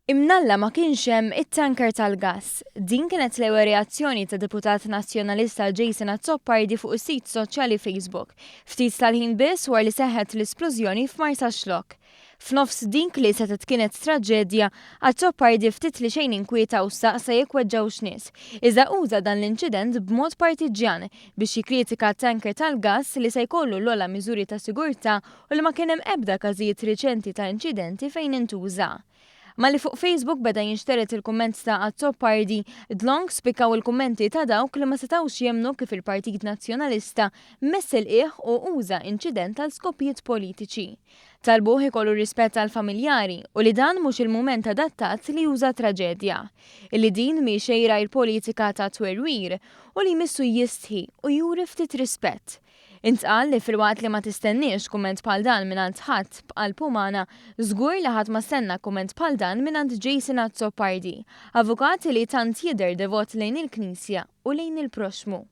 Imnalla ma kienx hemm it-tanker tal-gass. Din kienet l-ewwel reazzjoni ta' deputat nazzjonalista Jason Azzopardi fuq is-sit soċjali Facebook. Ftit tal-ħin biss wara li seħħet l-isplużjoni f'Marsa Xlok. F'nofs dik li setet kienet traġedja, Azzopardi ftit li xejn inkwieta u staqsa jekk weġġawx nies. Iżda uża dan l-inċident b'mod partiġjan biex jikkritika t-tanker tal-gass li se jkollu l-ogħla miżuri ta' sigurtà u li ma kien hemm ebda każijiet riċenti ta' inċidenti fejn intuża. Ma li fuq Facebook beda jinxteret il-kumment ta' Azzopardi, dlong spikaw il-kummenti ta' dawk li ma setawx jemnu kif il-Partit Nazzjonalista messel u uża inċident għal skopijiet politiċi. Talbuh ikollu rispett għal familjari u li dan mhux il-mument adattat li juża traġedja. Illi din mi xejra il-politika ta' twerwir u li missu jistħi u juri ftit rispett. Intqal li fil-waqt li ma tistenniex kumment bħal dan mingħand ħadd bħal Pumana, żgur li ħadd ma stenna kumment bħal dan mingħand Jason Azzopardi, avukat li tant jidher devot lejn il-Knisja u lejn il-Proxmu.